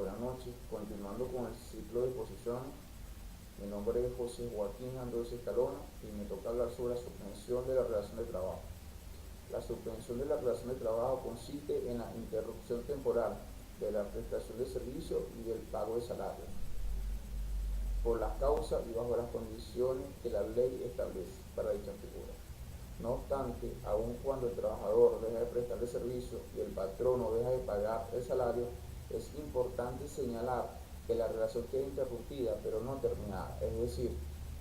Buenas noches. Continuando con el ciclo de exposiciones, mi nombre es José Joaquín Andrés Escalona y me toca hablar sobre la suspensión de la relación de trabajo. La suspensión de la relación de trabajo consiste en la interrupción temporal de la prestación de servicio y del pago de salario, por las causas y bajo las condiciones que la ley establece para dicha figura. No obstante, aun cuando el trabajador deja de prestarle servicio y el patrono deja de pagar el salario, es importante señalar que la relación queda interrumpida pero no terminada. Es decir,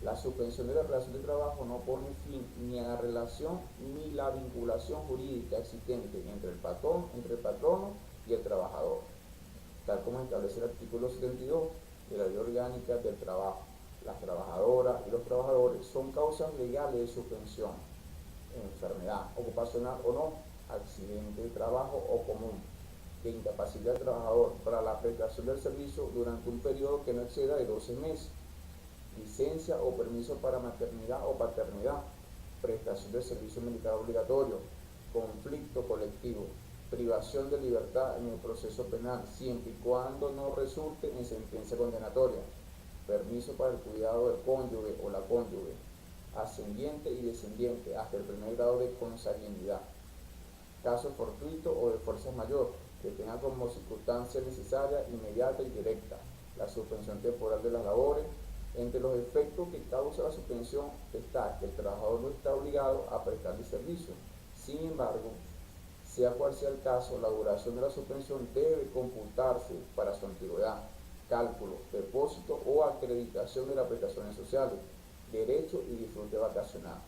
la suspensión de la relación de trabajo no pone fin ni a la relación ni la vinculación jurídica existente entre el patrono y el trabajador, tal como establece el artículo 72 de la Ley Orgánica del Trabajo. Las trabajadoras y los trabajadores son causas legales de suspensión: enfermedad ocupacional o no, accidente de trabajo o común, que incapacita al trabajador para la prestación del servicio durante un periodo que no exceda de 12 meses, licencia o permiso para maternidad o paternidad, prestación de servicio militar obligatorio, conflicto colectivo, privación de libertad en el proceso penal, siempre y cuando no resulte en sentencia condenatoria, permiso para el cuidado del cónyuge o la cónyuge, ascendiente y descendiente hasta el primer grado de consanguinidad, caso fortuito o de fuerza mayor, que tenga como circunstancia necesaria, inmediata y directa, la suspensión temporal de las labores. Entre los efectos que causa la suspensión está que el trabajador no está obligado a prestarle servicio. Sin embargo, sea cual sea el caso, la duración de la suspensión debe computarse para su antigüedad, cálculo, depósito o acreditación de las prestaciones sociales, derecho y disfrute vacacional,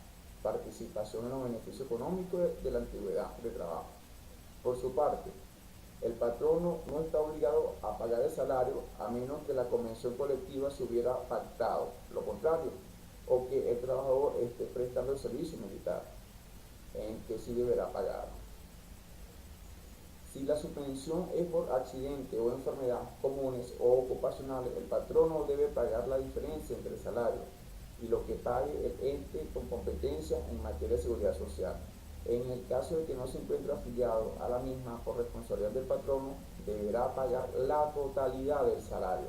participación en los beneficios económicos de la antigüedad de trabajo. Por su parte, el patrono no está obligado a pagar el salario a menos que la convención colectiva se hubiera pactado lo contrario, o que el trabajador esté prestando el servicio militar, en que sí deberá pagar. Si la suspensión es por accidente o enfermedad comunes o ocupacionales, el patrono debe pagar la diferencia entre el salario y lo que pague el ente con competencia en materia de seguridad social. En el caso de que no se encuentre afiliado a la misma por responsabilidad del patrono, deberá pagar la totalidad del salario.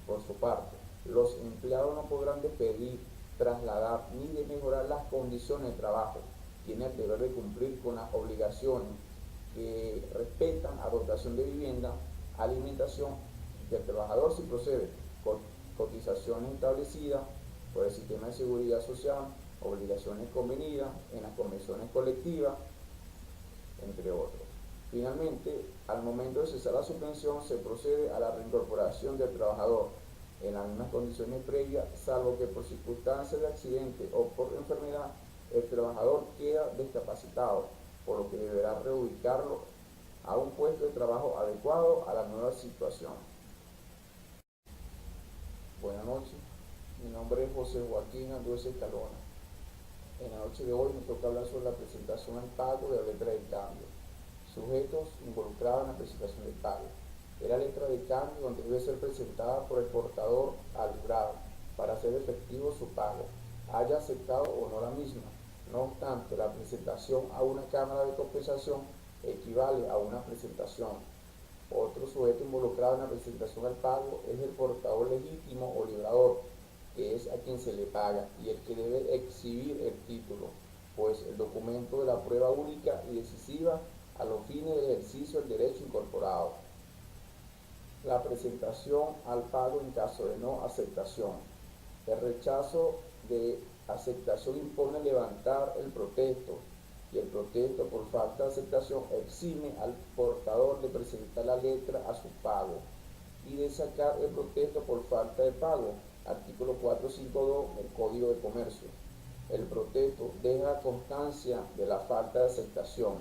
Por su parte, los empleados no podrán despedir, trasladar ni de mejorar las condiciones de trabajo. Tienen el deber de cumplir con las obligaciones que respetan a dotación de vivienda, alimentación del trabajador si procede, con cotizaciones establecidas por el sistema de seguridad social, obligaciones convenidas en las convenciones colectivas, entre otros. Finalmente, al momento de cesar la suspensión, se procede a la reincorporación del trabajador en las mismas condiciones previas, salvo que por circunstancias de accidente o por enfermedad el trabajador queda discapacitado, por lo que deberá reubicarlo a un puesto de trabajo adecuado a la nueva situación. Buenas noches, mi nombre es José Joaquín Andrés Escalona. En la noche de hoy me toca hablar sobre la presentación al pago de la letra de cambio. Sujetos involucrados en la presentación del pago. Es la letra de cambio donde debe ser presentada por el portador al librado para hacer efectivo su pago, haya aceptado o no la misma. No obstante, la presentación a una cámara de compensación equivale a una presentación. Otro sujeto involucrado en la presentación al pago es el portador legítimo o librador, que es a quien se le paga y el que debe exhibir el título, pues el documento de la prueba única y decisiva a los fines del ejercicio del derecho incorporado. La presentación al pago en caso de no aceptación. El rechazo de aceptación impone levantar el protesto, y el protesto por falta de aceptación exime al portador de presentar la letra a su pago y de sacar el protesto por falta de pago, artículo 452 del Código de Comercio. El protesto deja constancia de la falta de aceptación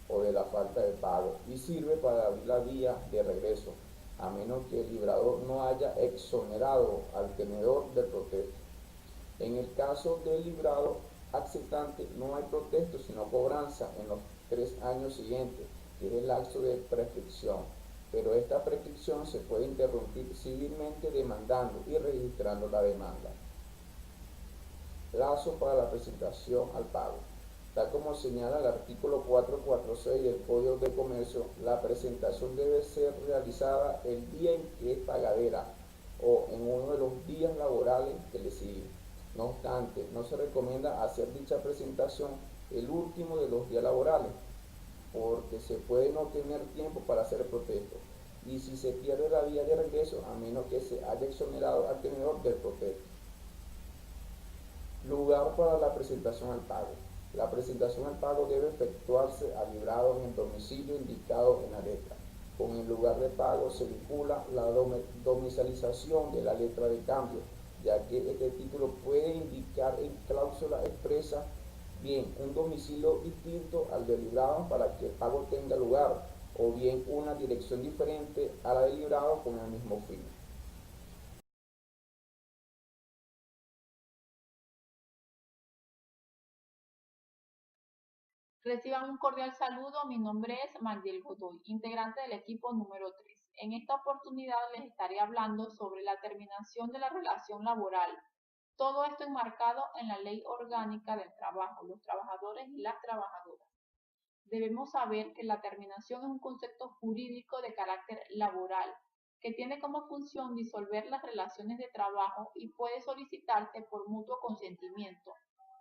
o de la falta de pago y sirve para abrir la vía de regreso, a menos que el librador no haya exonerado al tenedor del protesto. En el caso del librado aceptante no hay protesto sino cobranza en los 3 años siguientes, que es el lapso de prescripción, pero esta prescripción se puede interrumpir civilmente demandando y registrando la demanda. Plazo para la presentación al pago. Tal como señala el artículo 446 del Código de Comercio, la presentación debe ser realizada el día en que es pagadera o en uno de los días laborales que le siguen. No obstante, no se recomienda hacer dicha presentación el último de los días laborales, porque se puede no tener tiempo para hacer el protesto, y si se pierde la vía de regreso, a menos que se haya exonerado al tenedor del protesto. Lugar para la presentación al pago. La presentación al pago debe efectuarse al librado en el domicilio indicado en la letra. Con el lugar de pago se vincula la domiciliación de la letra de cambio, ya que este título puede indicar en cláusula expresa bien un domicilio distinto al del librado para que el pago tenga lugar, o bien una dirección diferente a la del librado con el mismo fin. Reciban un cordial saludo. Mi nombre es Magdiel Godoy, integrante del equipo número 3. En esta oportunidad les estaré hablando sobre la terminación de la relación laboral. Todo esto enmarcado en la Ley Orgánica del Trabajo, los trabajadores y las trabajadoras. Debemos saber que la terminación es un concepto jurídico de carácter laboral que tiene como función disolver las relaciones de trabajo y puede solicitarse por mutuo consentimiento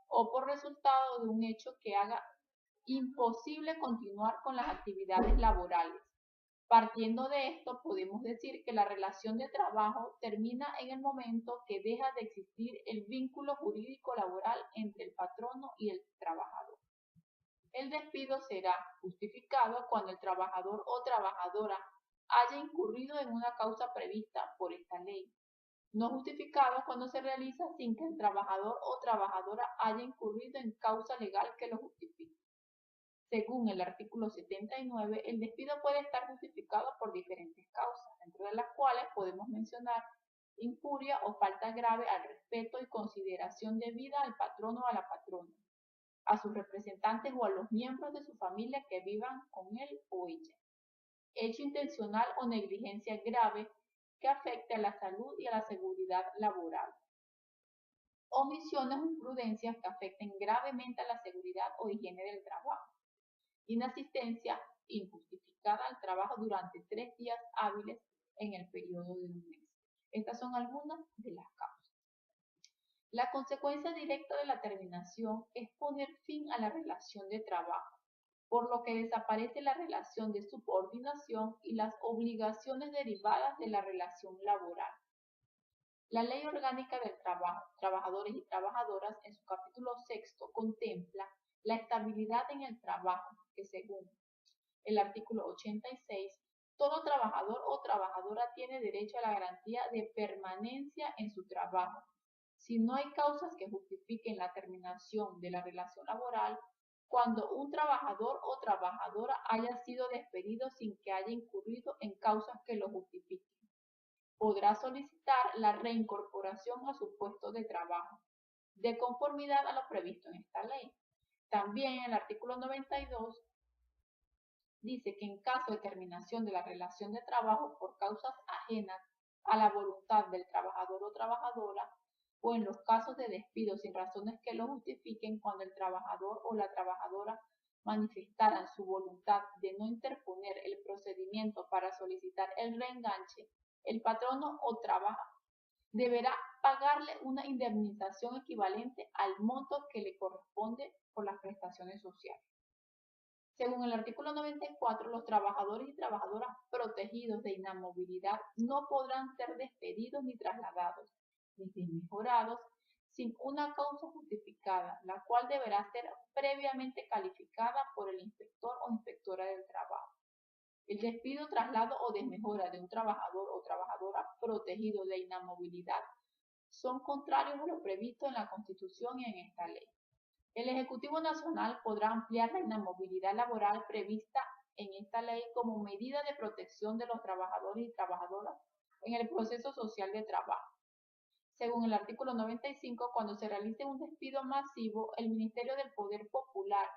o por resultado de un hecho que haga imposible continuar con las actividades laborales. Partiendo de esto, podemos decir que la relación de trabajo termina en el momento que deja de existir el vínculo jurídico laboral entre el patrono y el trabajador. El despido será justificado cuando el trabajador o trabajadora haya incurrido en una causa prevista por esta ley. No justificado cuando se realiza sin que el trabajador o trabajadora haya incurrido en causa legal que lo justifique. Según el artículo 79, el despido puede estar justificado por diferentes causas, dentro de las cuales podemos mencionar injuria o falta grave al respeto y consideración debida al patrono o a la patrona, a sus representantes o a los miembros de su familia que vivan con él o ella. Hecho intencional o negligencia grave que afecte a la salud y a la seguridad laboral. Omisiones o imprudencias que afecten gravemente a la seguridad o higiene del trabajo. Inasistencia injustificada al trabajo durante 3 días hábiles en el periodo de un mes. Estas son algunas de las causas. La consecuencia directa de la terminación es poner fin a la relación de trabajo, por lo que desaparece la relación de subordinación y las obligaciones derivadas de la relación laboral. La Ley Orgánica del Trabajo, Trabajadores y Trabajadoras, en su capítulo 6, contempla la estabilidad en el trabajo, que según el artículo 86, todo trabajador o trabajadora tiene derecho a la garantía de permanencia en su trabajo. Si no hay causas que justifiquen la terminación de la relación laboral, cuando un trabajador o trabajadora haya sido despedido sin que haya incurrido en causas que lo justifiquen, podrá solicitar la reincorporación a su puesto de trabajo, de conformidad a lo previsto en esta ley. También el artículo 92 dice que en caso de terminación de la relación de trabajo por causas ajenas a la voluntad del trabajador o trabajadora, o en los casos de despido sin razones que lo justifiquen, cuando el trabajador o la trabajadora manifestaran su voluntad de no interponer el procedimiento para solicitar el reenganche, el patrono o trabajador deberá pagarle una indemnización equivalente al monto que le corresponde por las prestaciones sociales. Según el artículo 94, los trabajadores y trabajadoras protegidos de inamovilidad no podrán ser despedidos ni trasladados, ni desmejorados sin una causa justificada, la cual deberá ser previamente calificada por el inspector o inspectora del trabajo. El despido, traslado o desmejora de un trabajador o trabajadora protegido de inamovilidad son contrarios a lo previsto en la Constitución y en esta ley. El Ejecutivo Nacional podrá ampliar la inamovilidad laboral prevista en esta ley como medida de protección de los trabajadores y trabajadoras en el proceso social de trabajo. Según el artículo 95, cuando se realice un despido masivo, el Ministerio del Poder Popular,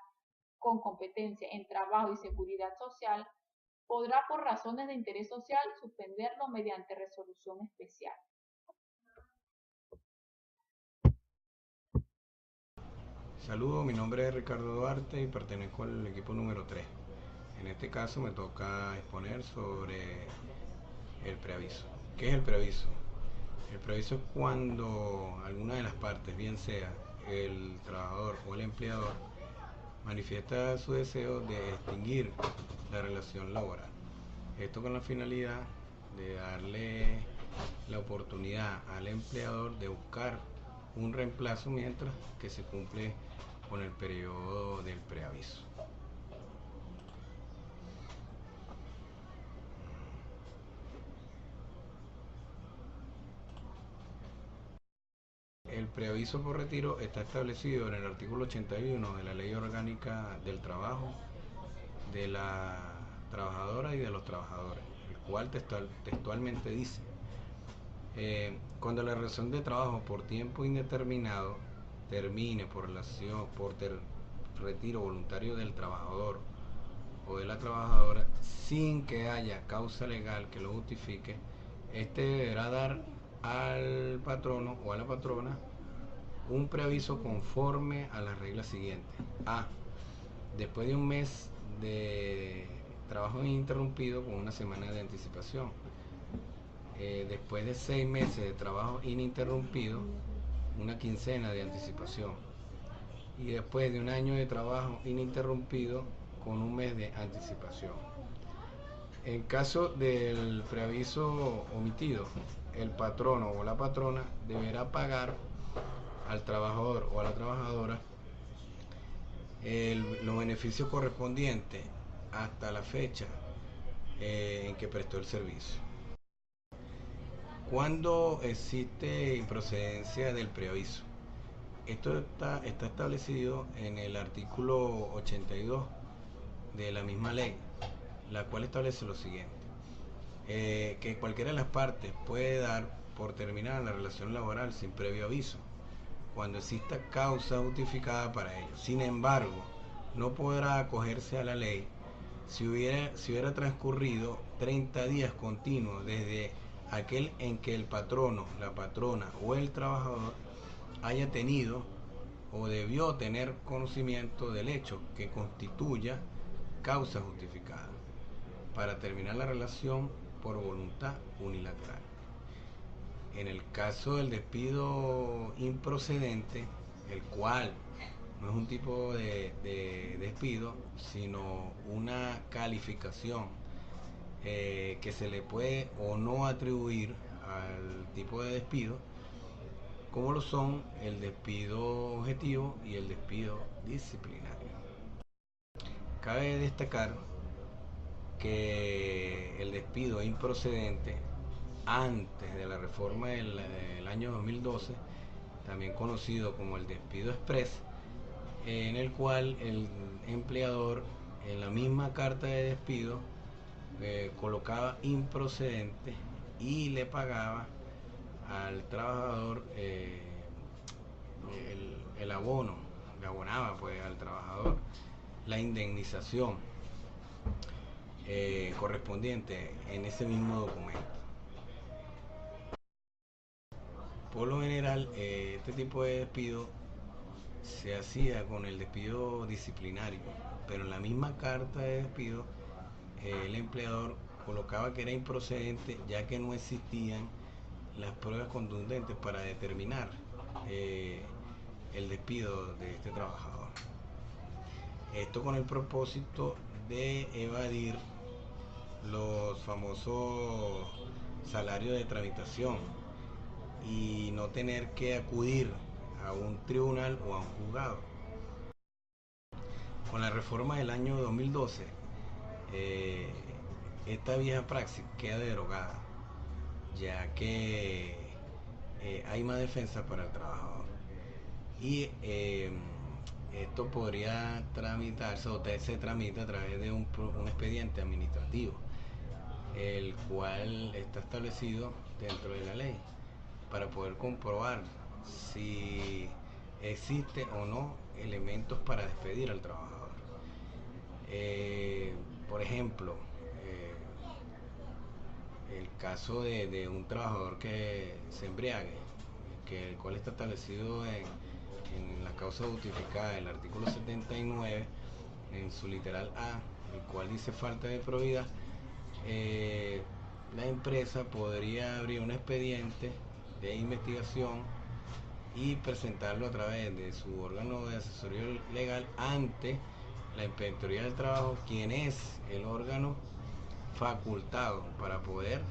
con competencia en trabajo y seguridad social, podrá, por razones de interés social, suspenderlo mediante resolución especial. Saludos, mi nombre es Ricardo Duarte y pertenezco al equipo número 3. En este caso me toca exponer sobre el preaviso. ¿Qué es el preaviso? El preaviso es cuando alguna de las partes, bien sea el trabajador o el empleador, manifiesta su deseo de extinguir la relación laboral. Esto con la finalidad de darle la oportunidad al empleador de buscar un reemplazo mientras que se cumple con el periodo del preaviso. El preaviso por retiro está establecido en el artículo 81 de la Ley Orgánica del Trabajo de la trabajadora y de los trabajadores, el cual textualmente dice: cuando la relación de trabajo por tiempo indeterminado termine por retiro voluntario del trabajador o de la trabajadora sin que haya causa legal que lo justifique, este deberá dar al patrono o a la patrona un preaviso conforme a las reglas siguientes. A. Después de un mes de trabajo ininterrumpido con una semana de anticipación. Después de 6 meses de trabajo ininterrumpido, una quincena de anticipación. Y después de un año de trabajo ininterrumpido, con un mes de anticipación. En caso del preaviso omitido, el patrono o la patrona deberá pagar al trabajador o a la trabajadora los beneficios correspondientes hasta la fecha en que prestó el servicio. ¿Cuándo existe improcedencia del preaviso? Esto está establecido en el artículo 82 de la misma ley, la cual establece lo siguiente: que cualquiera de las partes puede dar por terminada la relación laboral sin previo aviso, cuando exista causa justificada para ello. Sin embargo, no podrá acogerse a la ley si hubiera transcurrido 30 días continuos desde aquel en que el patrono, la patrona o el trabajador haya tenido o debió tener conocimiento del hecho que constituya causa justificada para terminar la relación por voluntad unilateral. En el caso del despido improcedente, el cual no es un tipo de despido, sino una calificación que se le puede o no atribuir al tipo de despido, como lo son el despido objetivo y el despido disciplinario. Cabe destacar que el despido improcedente, antes de la reforma del año 2012, también conocido como el despido express, en el cual el empleador en la misma carta de despido colocaba improcedente y le pagaba al trabajador el abono, le abonaba pues al trabajador la indemnización correspondiente en ese mismo documento. Por lo general, este tipo de despido se hacía con el despido disciplinario, pero en la misma carta de despido el empleador colocaba que era improcedente, ya que no existían las pruebas contundentes para determinar el despido de este trabajador. Esto con el propósito de evadir los famosos salarios de tramitación y no tener que acudir a un tribunal o a un juzgado. Con la reforma del año 2012, esta vieja praxis queda derogada, ya que hay más defensa para el trabajador. Y esto podría tramitarse o se tramita a través de un expediente administrativo, el cual está establecido dentro de la ley, para poder comprobar si existe o no elementos para despedir al trabajador. Por ejemplo, el caso de un trabajador que se embriague, el cual está establecido en la causa justificada del artículo 79, en su literal A, el cual dice falta de probidad, la empresa podría abrir un expediente de investigación y presentarlo a través de su órgano de asesoría legal ante la Inspectoría del Trabajo, quien es el órgano facultado para poder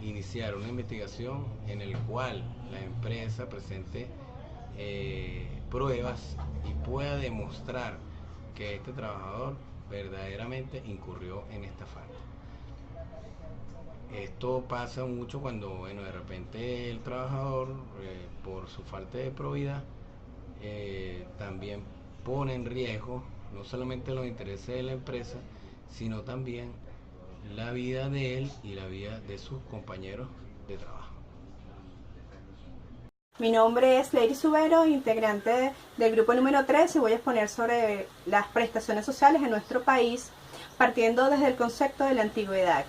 iniciar una investigación en el cual la empresa presente pruebas y pueda demostrar que este trabajador verdaderamente incurrió en esta falta. Esto pasa mucho cuando, bueno, de repente el trabajador, por su falta de probidad, también pone en riesgo no solamente los intereses de la empresa, sino también la vida de él y la vida de sus compañeros de trabajo. Mi nombre es Lady Subero, integrante del grupo número 3, y voy a exponer sobre las prestaciones sociales en nuestro país, partiendo desde el concepto de la antigüedad,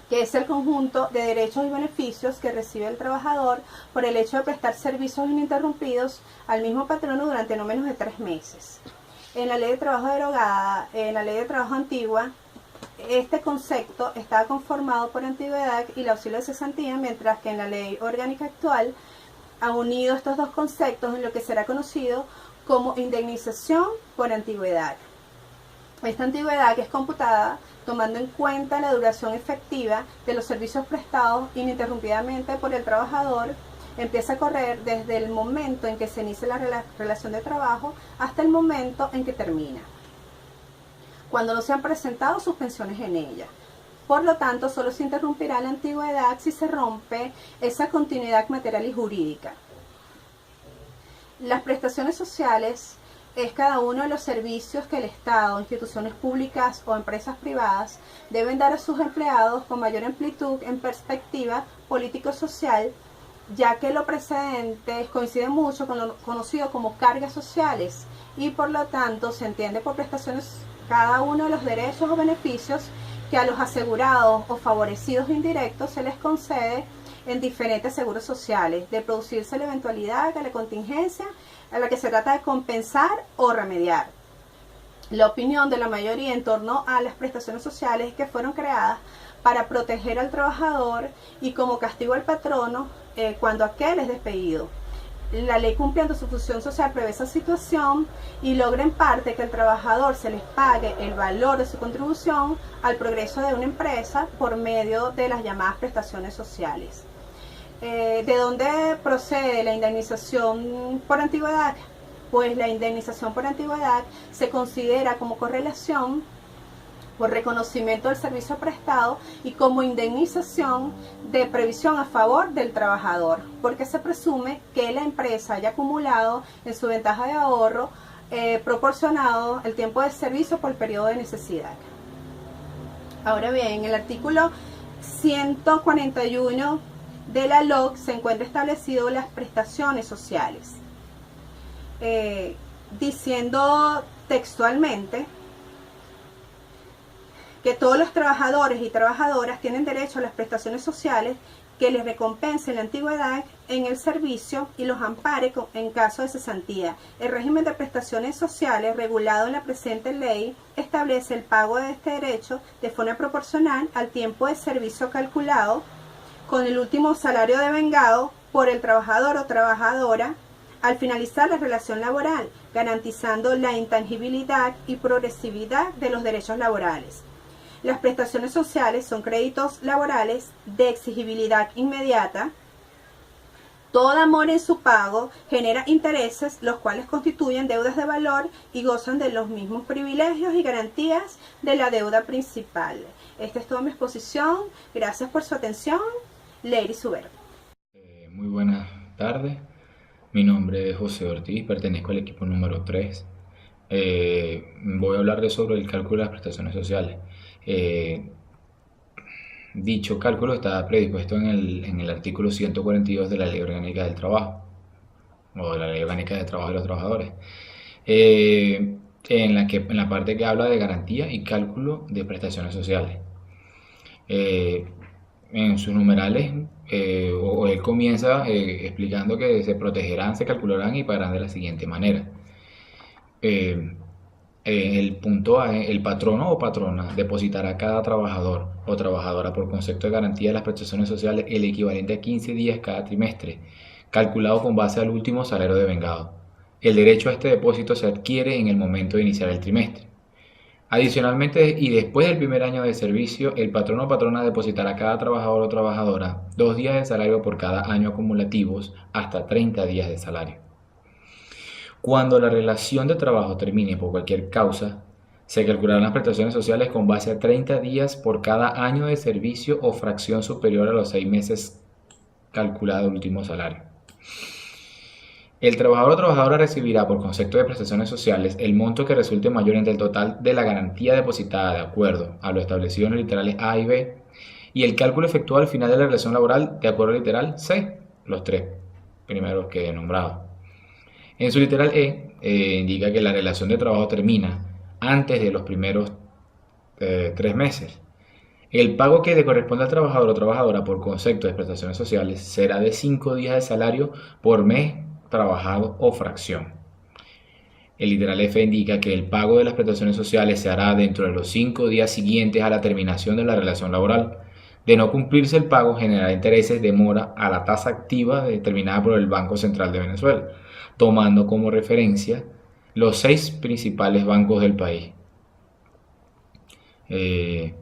que es el conjunto de derechos y beneficios que recibe el trabajador por el hecho de prestar servicios ininterrumpidos al mismo patrono durante no menos de 3 meses. En la ley de trabajo derogada, en la ley de trabajo antigua, este concepto estaba conformado por antigüedad y el auxilio de cesantía, mientras que en la ley orgánica actual ha unido estos dos conceptos en lo que será conocido como indemnización por antigüedad. Esta antigüedad es computada tomando en cuenta la duración efectiva de los servicios prestados ininterrumpidamente por el trabajador. Empieza a correr desde el momento en que se inicia la relación de trabajo hasta el momento en que termina, cuando no se han presentado suspensiones en ella. Por lo tanto, solo se interrumpirá la antigüedad si se rompe esa continuidad material y jurídica. Las prestaciones sociales es cada uno de los servicios que el Estado, instituciones públicas o empresas privadas deben dar a sus empleados con mayor amplitud en perspectiva político-social, ya que lo precedente coincide mucho con lo conocido como cargas sociales y por lo tanto se entiende por prestaciones cada uno de los derechos o beneficios que a los asegurados o favorecidos indirectos se les concede en diferentes seguros sociales, de producirse la eventualidad de la contingencia a la que se trata de compensar o remediar. La opinión de la mayoría en torno a las prestaciones sociales es que fueron creadas para proteger al trabajador y como castigo al patrono cuando aquel es despedido. La ley, cumpliendo su función social, prevé esa situación y logra en parte que al trabajador se les pague el valor de su contribución al progreso de una empresa por medio de las llamadas prestaciones sociales. ¿De dónde procede la indemnización por antigüedad? Pues la indemnización por antigüedad se considera como correlación por reconocimiento del servicio prestado y como indemnización de previsión a favor del trabajador, porque se presume que la empresa haya acumulado en su ventaja de ahorro proporcionado el tiempo de servicio por el periodo de necesidad. Ahora bien, en el artículo 141 de la LOC se encuentra establecido las prestaciones sociales, diciendo textualmente que todos los trabajadores y trabajadoras tienen derecho a las prestaciones sociales que les recompensen la antigüedad en el servicio y los ampare en caso de cesantía. El régimen de prestaciones sociales regulado en la presente ley establece el pago de este derecho de forma proporcional al tiempo de servicio calculado con el último salario devengado por el trabajador o trabajadora al finalizar la relación laboral, garantizando la intangibilidad y progresividad de los derechos laborales. Las prestaciones sociales son créditos laborales de exigibilidad inmediata. Todo amor en su pago genera intereses, los cuales constituyen deudas de valor y gozan de los mismos privilegios y garantías de la deuda principal. Esta es toda mi exposición. Gracias por su atención. Lady Subero. Muy buenas tardes. Mi nombre es José Ortiz, pertenezco al equipo número 3. Voy a hablar sobre el cálculo de las prestaciones sociales. Dicho cálculo está predispuesto en el artículo 142 de la Ley Orgánica del Trabajo, o de la Ley Orgánica del Trabajo de los Trabajadores, en la parte que habla de garantía y cálculo de prestaciones sociales. En sus numerales o él comienza explicando que se protegerán, se calcularán y pagarán de la siguiente manera. El punto A, el patrono o patrona depositará a cada trabajador o trabajadora por concepto de garantía de las prestaciones sociales el equivalente a 15 días cada trimestre, calculado con base al último salario devengado. El derecho a este depósito se adquiere en el momento de iniciar el trimestre. Adicionalmente, y después del primer año de servicio, el patrono o patrona depositará a cada trabajador o trabajadora 2 días de salario por cada año acumulativos hasta 30 días de salario. Cuando la relación de trabajo termine por cualquier causa, se calcularán las prestaciones sociales con base a 30 días por cada año de servicio o fracción superior a los 6 meses calculado el último salario. El trabajador o trabajadora recibirá por concepto de prestaciones sociales el monto que resulte mayor entre el total de la garantía depositada de acuerdo a lo establecido en los literales A y B y el cálculo efectuado al final de la relación laboral de acuerdo al literal C, los 3 primeros que he nombrado. En su literal E indica que la relación de trabajo termina antes de los primeros 3 meses. El pago que le corresponde al trabajador o trabajadora por concepto de prestaciones sociales será de 5 días de salario por mes trabajado o fracción. El literal F indica que el pago de las prestaciones sociales se hará dentro de los 5 días siguientes a la terminación de la relación laboral. De no cumplirse el pago, generará intereses de mora a la tasa activa determinada por el Banco Central de Venezuela, tomando como referencia los 6 principales bancos del país. En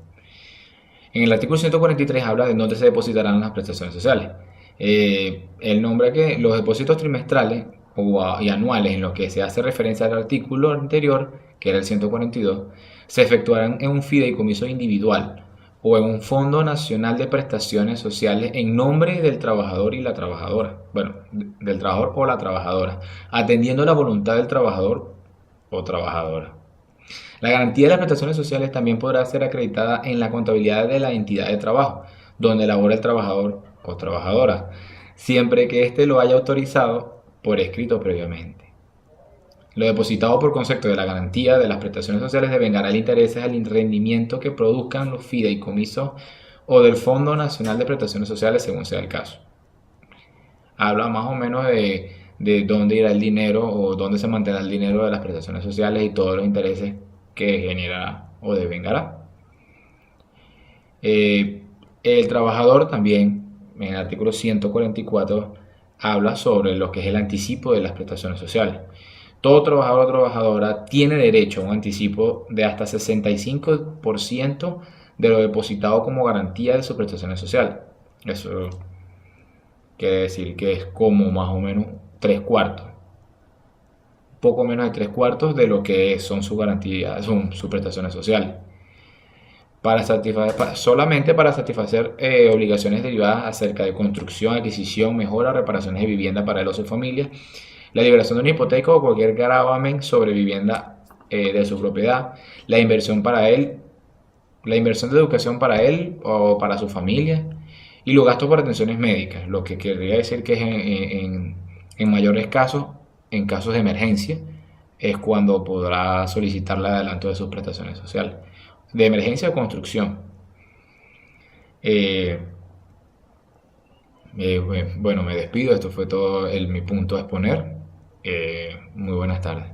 el artículo 143 habla de dónde se depositarán las prestaciones sociales. Él nombra que los depósitos trimestrales y anuales en los que se hace referencia al artículo anterior, que era el 142, se efectuarán en un fideicomiso individual o en un Fondo Nacional de Prestaciones Sociales en nombre del trabajador y la trabajadora, del trabajador o la trabajadora, atendiendo la voluntad del trabajador o trabajadora. La garantía de las prestaciones sociales también podrá ser acreditada en la contabilidad de la entidad de trabajo, donde labora el trabajador o trabajadora, siempre que éste lo haya autorizado por escrito previamente. Lo depositado por concepto de la garantía de las prestaciones sociales devengará el interés al rendimiento que produzcan los fideicomisos o del Fondo Nacional de Prestaciones Sociales, según sea el caso. Habla más o menos de dónde irá el dinero o dónde se mantendrá el dinero de las prestaciones sociales y todos los intereses que generará o devengará. El trabajador también, en el artículo 144, habla sobre lo que es el anticipo de las prestaciones sociales. Todo trabajador o trabajadora tiene derecho a un anticipo de hasta 65% de lo depositado como garantía de sus prestaciones sociales. Eso quiere decir que es como más o menos 3/4. Poco menos de 3/4 de lo que son sus garantías, son sus prestaciones sociales. Solamente para satisfacer obligaciones derivadas acerca de construcción, adquisición, mejora, reparaciones de vivienda para él o su familia, la liberación de una hipoteca o cualquier gravamen sobre vivienda de su propiedad, la inversión para él, la inversión de educación para él o para su familia y los gastos por atenciones médicas, lo que querría decir que es en mayores casos, en casos de emergencia, es cuando podrá solicitar el adelanto de sus prestaciones sociales, de emergencia o construcción. Bueno, me despido, esto fue todo mi punto a exponer. Muy buenas tardes.